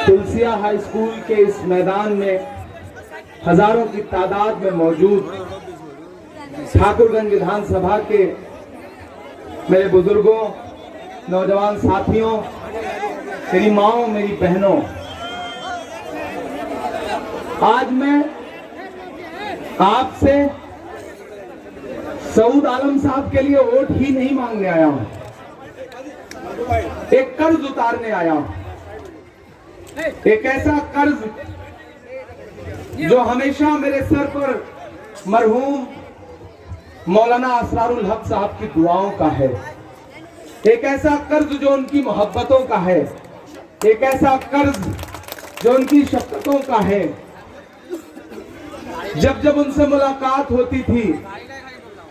Tulsiya high school के इस मैदान में हजारों की तादाद में मौजूद ठाकुरगंज विधानसभा के मेरे बुजुर्गों, नौजवान साथियों, मेरी माओ, मेरी बहनों, आज मैं आपसे सऊद आलम साहब के लिए वोट ही नहीं मांगने आया हूं, एक कर्ज उतारने आया हूं। एक ऐसा कर्ज जो हमेशा मेरे सर पर मरहूम मौलाना असरारुल हक साहब की दुआओं का है, एक ऐसा कर्ज जो उनकी मोहब्बतों का है, एक ऐसा कर्ज जो उनकी शफकतों का है। जब जब उनसे मुलाकात होती थी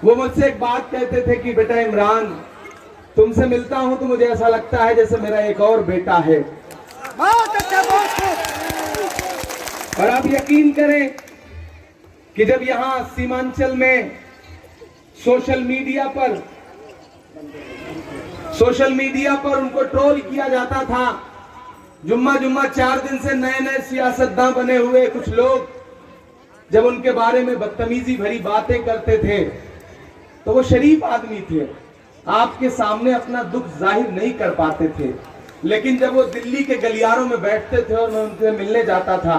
वो मुझसे एक बात कहते थे कि बेटा इमरान, तुमसे मिलता हूं तो मुझे ऐसा लगता है जैसे मेरा एक और बेटा है। बहुत अच्छा, बहुत और आप यकीन करें कि जब यहां सीमांचल में सोशल मीडिया पर उनको ट्रोल किया जाता था, जुम्मा 4 दिन से नए नए सियासतदान बने हुए कुछ लोग जब उनके बारे में बदतमीजी भरी बातें करते थे तो वो शरीफ आदमी थे, आपके सामने अपना दुख जाहिर नहीं कर पाते थे। लेकिन जब वो दिल्ली के गलियारों में बैठते थे और मैं उनसे मिलने जाता था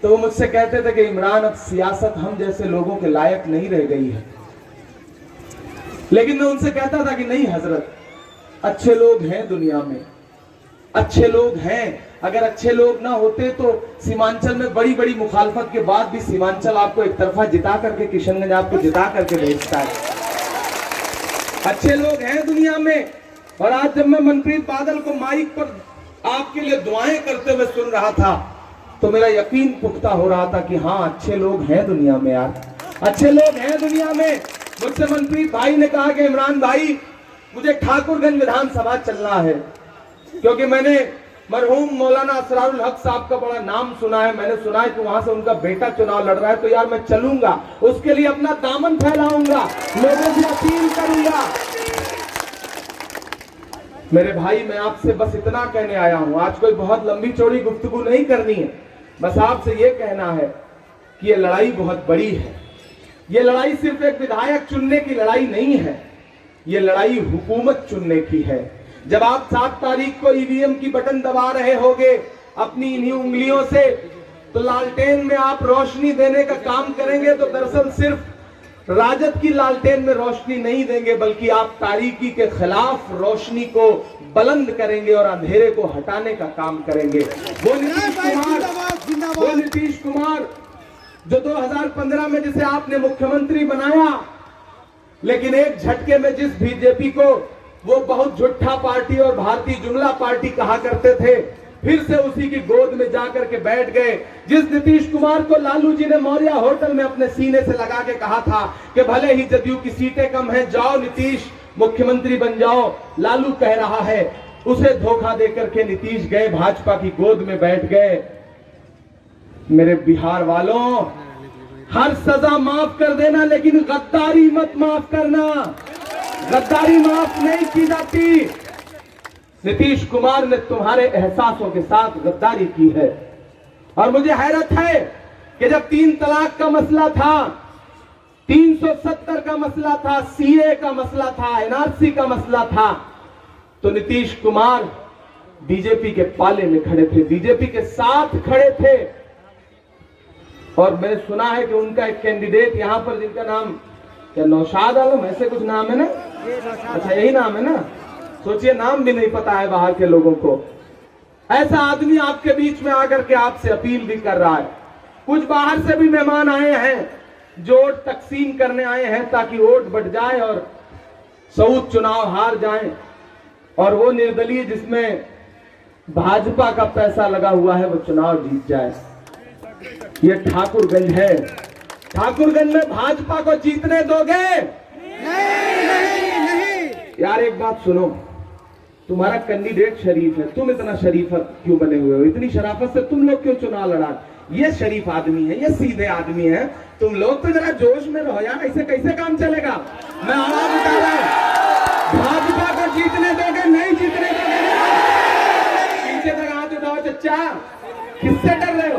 तो वो मुझसे कहते थे कि इमरान, अब सियासत हम जैसे लोगों के लायक नहीं रह गई है। लेकिन मैं उनसे कहता था कि नहीं हजरत, अच्छे लोग हैं दुनिया में, अच्छे लोग हैं। अगर अच्छे लोग ना होते तो सीमांचल में बड़ी बड़ी मुखालफत के बाद भी सीमांचल आपको एक तरफा जिता करके, किशनगंज आपको जिता करके भेजता है। अच्छे लोग हैं दुनिया में। और आज जब मैं मनप्रीत बादल को माइक पर आपके लिए दुआएं करते हुए सुन रहा था तो मेरा यकीन पुख्ता हो रहा था कि हाँ, अच्छे लोग हैं दुनिया में यार, अच्छे लोग हैं दुनिया में। मुझसे मनप्रीत भाई ने कहा कि इमरान भाई, मुझे ठाकुरगंज विधानसभा चलना है क्योंकि मैंने मरहूम मौलाना असरारुल हक साहब का बड़ा नाम सुना है, मैंने सुना है कि वहां से उनका बेटा चुनाव लड़ रहा है, तो यार मैं चलूंगा, उसके लिए अपना दामन फैलाऊंगा, लोगों से अपील करूंगा। मेरे भाई, मैं आपसे बस इतना कहने आया हूं, आज कोई बहुत लंबी चौड़ी गुफ्तगू नहीं करनी है, बस आपसे यह कहना है कि यह लड़ाई बहुत बड़ी है। यह लड़ाई सिर्फ एक विधायक चुनने की लड़ाई नहीं है, यह लड़ाई हुकूमत चुनने की है। जब आप 7 तारीख को ईवीएम की बटन दबा रहे होगे अपनी इन्हीं उंगलियों से, तो लालटेन में आप रोशनी देने का काम करेंगे तो दरअसल सिर्फ राजद की लालटेन में रोशनी नहीं देंगे, बल्कि आप तारीकी के खिलाफ रोशनी को बुलंद करेंगे और अंधेरे को हटाने का काम करेंगे। वो नीतीश कुमार जो 2015 में जिसे आपने मुख्यमंत्री बनाया, लेकिन एक झटके में जिस बीजेपी को वो बहुत झूठा पार्टी और भारतीय जुमला पार्टी कहा करते थे, फिर से उसी की गोद में जाकर के बैठ गए। जिस नीतीश कुमार को लालू जी ने मौर्या होटल में अपने सीने से लगा के कहा था कि भले ही जदयू की सीटें कम हैं, जाओ नीतीश मुख्यमंत्री बन जाओ, लालू कह रहा है, उसे धोखा देकर के नीतीश गए, भाजपा की गोद में बैठ गए। मेरे बिहार वालों, हर सजा माफ कर देना, लेकिन गद्दारी मत माफ करना। गद्दारी माफ नहीं की जाती। नीतीश कुमार ने तुम्हारे एहसासों के साथ गद्दारी की है। और मुझे हैरत है कि जब 3 तलाक का मसला था, 370 का मसला था, सीए का मसला था, एनआरसी का मसला था, तो नीतीश कुमार बीजेपी के पाले में खड़े थे, बीजेपी के साथ खड़े थे। और मैंने सुना है कि उनका एक कैंडिडेट यहां पर, जिनका नाम क्या नौशाद आलम ऐसे कुछ नाम है ना, अच्छा यही नाम है ना, सोचिए नाम भी नहीं पता है बाहर के लोगों को। ऐसा आदमी आपके बीच में आकर के आपसे अपील भी कर रहा है। कुछ बाहर से भी मेहमान आए हैं जो वोट तकसीम करने आए हैं ताकि वोट बढ़ जाए और सऊद चुनाव हार जाए, और वो निर्दलीय जिसमें भाजपा का पैसा लगा हुआ है वो चुनाव जीत जाए। ये ठाकुरगंज है, ठाकुरगंज में भाजपा को जीतने दोगे? नहीं। यार एक बात सुनो, तुम्हारा कैंडिडेट शरीफ है, तुम इतना शरीफ क्यों बने हुए हो? इतनी शराफत से तुम लोग क्यों चुनाव लड़ा? ये शरीफ आदमी है, ये सीधे आदमी है, तुम लोग तो जरा जोश में रहो यार, ऐसे कैसे काम चलेगा? मैं आवाज उठा रहा हूं, भाजपा को जीतने दोगे? नहीं जीतने दोगे। पीछे तक हाथ उठाओ, बच्चा, किससे डर रहे हो?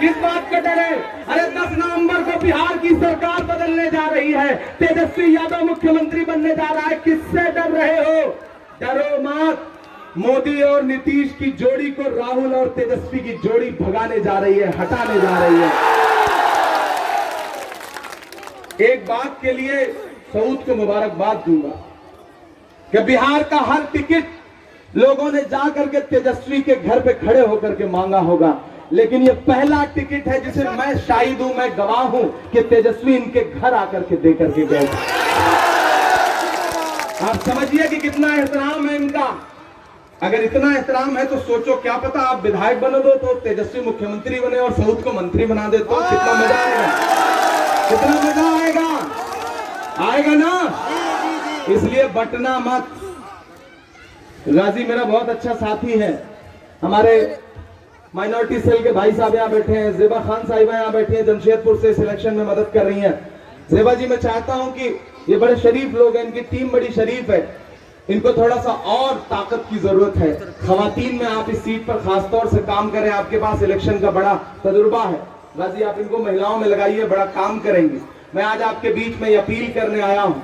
किस बात का डर है? अरे 10 नवंबर को बिहार की सरकार बदलने जा रही है, तेजस्वी यादव मुख्यमंत्री बनने जा रहा है, किससे डर रहे हो? डरो मत। मोदी और नीतीश की जोड़ी को राहुल और तेजस्वी की जोड़ी भगाने जा रही है, हटाने जा रही है। एक बात के लिए सऊद को मुबारकबाद दूंगा कि बिहार का हर टिकट लोगों ने जाकर के तेजस्वी के घर पे खड़े होकर के मांगा होगा, लेकिन ये पहला टिकट है जिसे मैं शाहिद हूं, मैं गवाह हूं कि तेजस्वी इनके घर आकर के दे करके गए। आप समझिए कि कितना एहतराम है इनका। अगर इतना एहतराम है तो सोचो, क्या पता आप विधायक बनो दो तो तेजस्वी मुख्यमंत्री बने और सऊद को मंत्री बना दे तो कितना मजा आएगा, कितना मजा आएगा, आएगा ना। इसलिए बटना मत। गाजी मेरा बहुत अच्छा साथी है, हमारे माइनॉरिटी सेल के भाई साहब यहाँ बैठे हैं, जेबा खान साहिबा यहाँ बैठी हैं, जमशेदपुर से सिलेक्शन में मदद कर रही हैं। जेबा जी, मैं चाहता हूं कि ये बड़े शरीफ लोग हैं, इनकी टीम बड़ी शरीफ है, इनको थोड़ा सा और ताकत की जरूरत है। खवातीन में आप इस सीट पर खासतौर से काम करें, आपके पास इलेक्शन का बड़ा तजुर्बा है। गाजी आप इनको महिलाओं में लगाइए, बड़ा काम करेंगे। मैं आज आपके बीच में अपील करने आया हूं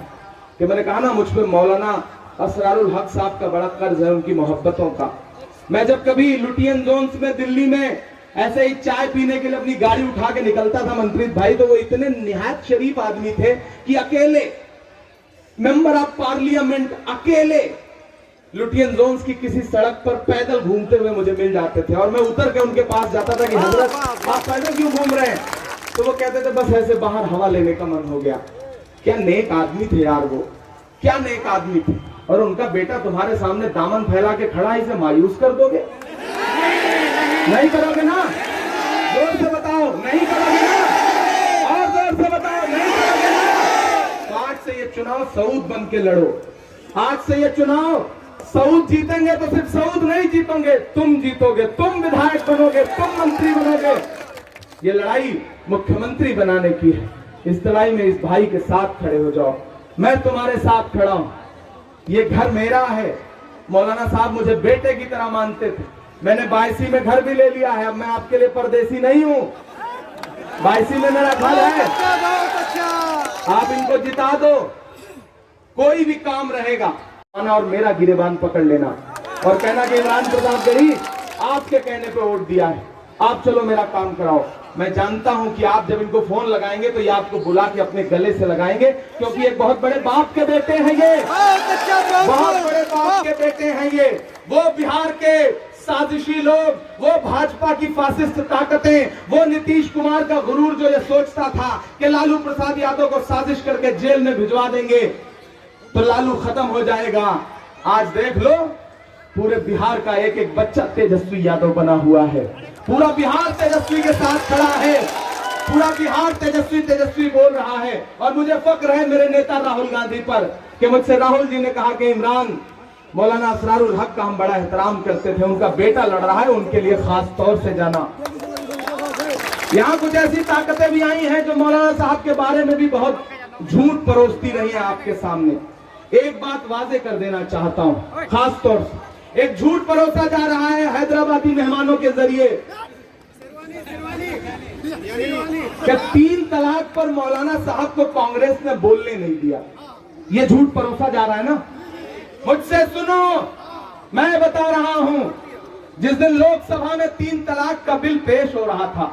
कि मैंने कहा ना, मुझ पे मौलाना असरारुल हक साहब का बड़ा कर्ज है, उनकी मोहब्बतों का। मैं जब कभी लुटियन जोन्स में दिल्ली में ऐसे ही चाय पीने के लिए अपनी गाड़ी उठा के निकलता था मंत्री भाई, तो वो इतने निहायत शरीफ आदमी थे कि अकेले मेंबर ऑफ पार्लियामेंट अकेले लुटियन जोन्स की किसी सड़क पर पैदल घूमते हुए मुझे मिल जाते थे, और मैं उतर के उनके पास जाता था कि हजरत आप पैदल क्यों घूम रहे हैं? तो वो कहते थे बस ऐसे बाहर हवा लेने का मन हो गया। क्या नेक आदमी थे यार वो, क्या नेक आदमी थे। और उनका बेटा तुम्हारे सामने दामन फैला के खड़ा है, इसे मायूस कर दोगे? नहीं करोगे ना? जोर से बताओ, नहीं करोगे ना? और जोर से बताओ, नहीं करोगे ना? तो आज से ये चुनाव सऊद बन के लड़ो। आज से ये चुनाव सऊद जीतेंगे तो सिर्फ सऊद नहीं जीतोगे, तुम जीतोगे, तुम विधायक बनोगे, तुम मंत्री बनोगे। ये लड़ाई मुख्यमंत्री बनाने की है। इस लड़ाई में इस भाई के साथ खड़े हो जाओ, मैं तुम्हारे साथ खड़ा हूं। ये घर मेरा है। मौलाना साहब मुझे बेटे की तरह मानते थे, मैंने 82 में घर भी ले लिया है। अब मैं आपके लिए परदेसी नहीं हूं, 82 में मेरा घर है। आप इनको जिता दो, कोई भी काम रहेगा, और मेरा गिरेबान पकड़ लेना और कहना कि इमरान प्रताप गरीब आपके कहने पे वोट दिया है, आप चलो मेरा काम कराओ। मैं जानता हूं कि आप जब इनको फोन लगाएंगे तो ये आपको बुला के अपने गले से लगाएंगे, क्योंकि एक बहुत बड़े बाप के बेटे हैं ये, बहुत बड़े बाप के बेटे हैं ये। वो बिहार के साजिशी लोग, वो भाजपा की फासिस्ट ताकतें, वो नीतीश कुमार का गुरूर जो ये सोचता था कि लालू प्रसाद यादव को साजिश करके जेल में भिजवा देंगे तो लालू खत्म हो जाएगा। आज देख लो, पूरे बिहार का एक एक बच्चा तेजस्वी यादव बना हुआ है। पूरा बिहार तेजस्वी के साथ खड़ा है, पूरा बिहार तेजस्वी तेजस्वी बोल रहा है। और मुझे फक्र है मेरे नेता राहुल गांधी पर कि मुझसे राहुल जी ने कहा कि इमरान, मौलाना असरारुल हक का हम बड़ा एहतराम करते थे, उनका बेटा लड़ रहा है, उनके लिए खास तौर से जाना। यहाँ कुछ ऐसी ताकतें भी आई हैं जो मौलाना साहब के बारे में भी बहुत झूठ परोसती रही है आपके सामने। एक बात वाजे कर देना चाहता हूं, खास तौर से एक झूठ परोसा जा रहा है हैदराबादी मेहमानों के जरिए कि 3 तलाक पर मौलाना साहब को कांग्रेस ने बोलने नहीं दिया। ये झूठ परोसा जा रहा है ना। मुझसे सुनो, मैं बता रहा हूं, जिस दिन लोकसभा में 3 तलाक का बिल पेश हो रहा था,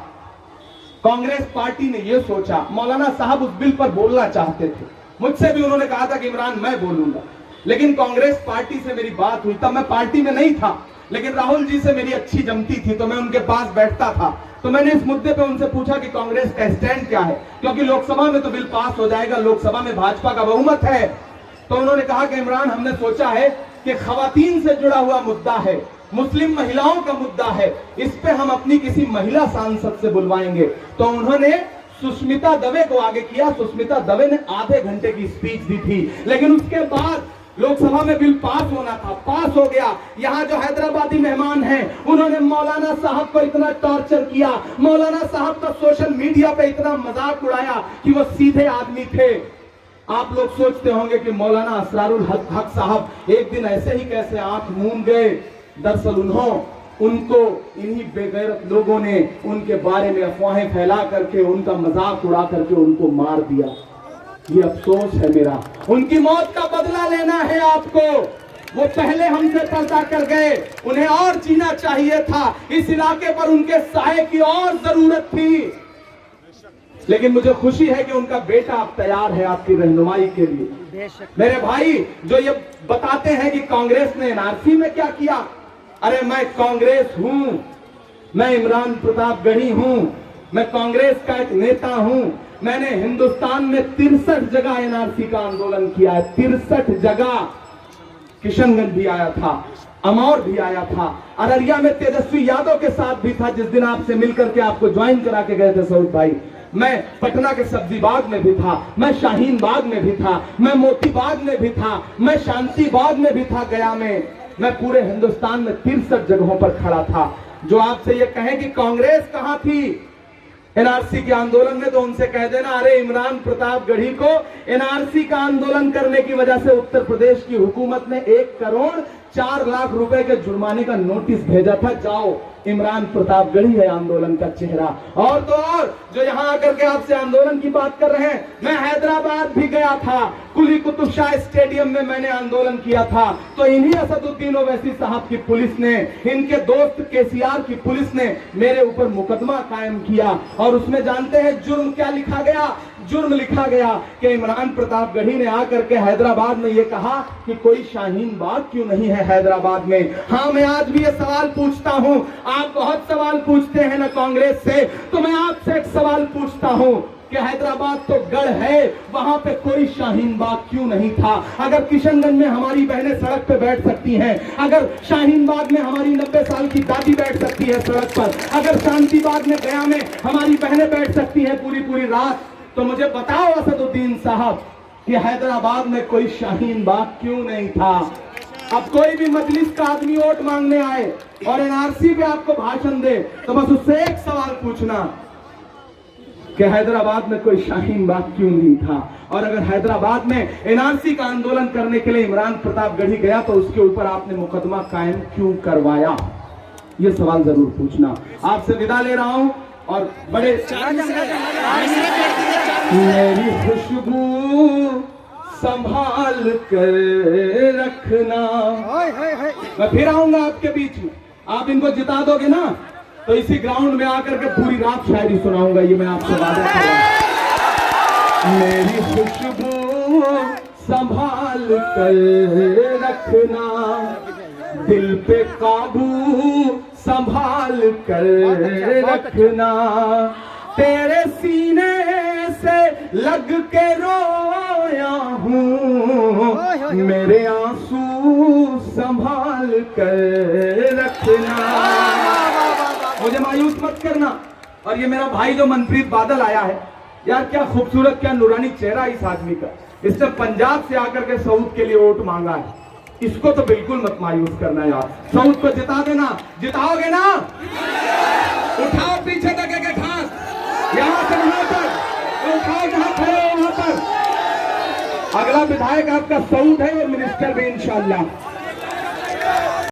कांग्रेस पार्टी ने यह सोचा, मौलाना साहब उस बिल पर बोलना चाहते थे, मुझसे भी उन्होंने कहा था कि इमरान मैं बोलूंगा, लेकिन कांग्रेस पार्टी से मेरी बात हुई, तब मैं पार्टी में नहीं था, लेकिन राहुल जी से मेरी अच्छी जमती थी तो मैं उनके पास बैठता था। तो मैंने इस मुद्दे पे उनसे पूछा कि कांग्रेस का स्टैंड क्या है, क्योंकि लोकसभा में तो बिल पास हो जाएगा, लोकसभा में भाजपा का बहुमत है। तो उन्होंने कहा कि इमरान, हमने सोचा है कि खवातीन से जुड़ा हुआ मुद्दा है, मुस्लिम महिलाओं का मुद्दा है, इस पे हम अपनी किसी महिला सांसद से बुलवाएंगे। तो उन्होंने सुष्मिता दवे को आगे किया। सुष्मिता दवे ने आधे घंटे की स्पीच दी थी, लेकिन उसके बाद लोकसभा में बिल पास होना था, पास हो गया। यहाँ जो हैदराबादी मेहमान हैं, उन्होंने मौलाना साहब पर इतना टॉर्चर किया, मौलाना साहब का सोशल मीडिया पे इतना मजाक उड़ाया कि वो सीधे आदमी थे। आप लोग सोचते होंगे कि मौलाना असरारुल हक साहब एक दिन ऐसे ही कैसे आंख मूंद गए, दरअसल उनको इन्हीं बेगैरत लोगों ने उनके बारे में अफवाहें फैला करके उनका मजाक उड़ा करके उनको मार दिया। ये अफसोस है मेरा। उनकी मौत का बदला लेना है आपको। वो पहले हमसे पर्दा कर गए, उन्हें और जीना चाहिए था। इस इलाके पर उनके साये की और जरूरत थी। लेकिन मुझे खुशी है कि उनका बेटा अब तैयार है आपकी रहनुमाई के लिए। मेरे भाई जो ये बताते हैं कि कांग्रेस ने एनआरसी में क्या किया, अरे मैं कांग्रेस हूं, मैं इमरान प्रतापगढ़ी हूं, मैं कांग्रेस का एक नेता हूं। मैंने हिंदुस्तान में 63 जगह एनआरसी का आंदोलन किया है, 63 जगह। किशनगंज भी आया था, अमौर भी आया था, अररिया में तेजस्वी यादव के साथ भी था, जिस दिन आपसे मिलकर के आपको ज्वाइन करा के गए थे सऊद भाई। मैं पटना के सब्जी बाग में भी था, मैं शाहीन बाग में भी था, मैं मोती बाग में भी था, मैं शांति बाग में भी था गया में। मैं पूरे हिंदुस्तान में 63 जगहों पर खड़ा था। जो आपसे ये कहें कि कांग्रेस कहां थी एनआरसी के आंदोलन में, तो उनसे कह देना, अरे इमरान प्रतापगढ़ी को एनआरसी का आंदोलन करने की वजह से उत्तर प्रदेश की हुकूमत ने 1 करोड़ 4 लाख रुपए के जुर्माने का नोटिस भेजा था। जाओ, इमरान प्रतापगढ़ी है आंदोलन का चेहरा। और तो और जो यहां आकर के आपसे आंदोलन की बात कर रहे हैं, मैं हैदराबाद भी गया था, कुली कुतुब शाह स्टेडियम में मैंने आंदोलन किया था। तो इन्हीं असदुद्दीन ओवैसी साहब की पुलिस ने, इनके दोस्त केसीआर की पुलिस ने मेरे ऊपर मुकदमा कायम किया। और उसमें जानते हैं जुर्म क्या लिखा गया? जुर्म लिखा गया कि इमरान प्रतापगढ़ी ने आकर के हैदराबाद में ये कहा कि कोई शाहीन बाग क्यों नहीं है हैदराबाद में। हाँ, मैं आज भी ये सवाल पूछता हूं। आप बहुत सवाल पूछते हैं ना कांग्रेस से, तो मैं आपसे एक सवाल पूछता हूं कि हैदराबाद तो गढ़ है, वहां पे कोई शाहीन बाग क्यों नहीं था? अगर किशनगंज में हमारी बहनें सड़क पे बैठ सकती हैं, अगर शाहीन बाग में हमारी 90 साल की दादी बैठ सकती है सड़क पर, अगर शांति बाग में गया में हमारी बहनें बैठ सकती हैं पूरी पूरी रात, तो मुझे बताओ असदुद्दीन साहब कि हैदराबाद में कोई शाहीन बाग क्यों नहीं था? अब कोई भी मजलिस का आदमी वोट मांगने आए और एनआरसी पे आपको भाषण दे, तो बस उससे एक सवाल पूछना कि हैदराबाद में कोई शाहीन बाग क्यों नहीं था? और अगर हैदराबाद में एनआरसी का आंदोलन करने के लिए इमरान प्रतापगढ़ी गया तो उसके ऊपर आपने मुकदमा कायम क्यों करवाया? ये सवाल जरूर पूछना। आपसे विदा ले रहा हूं और बड़े मेरी खुशबू संभाल कर रखना। मैं फिर आऊंगा आपके बीच में, आप इनको जिता दोगे ना तो इसी ग्राउंड में आकर के पूरी रात शायरी सुनाऊंगा। ये मैं आपसे वादा कर रहा हूं। मेरी खुशबू संभाल कर रखना, दिल पे काबू संभाल कर रखना, तेरे सीने से लग के रोया हूँ, मेरे आंसू संभाल कर रखना। मुझे मायूस मत करना। और ये मेरा भाई जो मनप्रीत बादल आया है, यार क्या खूबसूरत, क्या नूरानी चेहरा इस आदमी का। इसने पंजाब से आकर के सऊद के लिए वोट मांगा है। इसको तो बिल्कुल मत मायूस करना यार। सऊद को जिता देना। जिताओगे ना? उठाओ पीछे तक एक घास, यहां से वहां पर उठाओ, जहां खड़े हो वहां पर। अगला विधायक आपका सऊद है और मिनिस्टर भी इंशाल्लाह।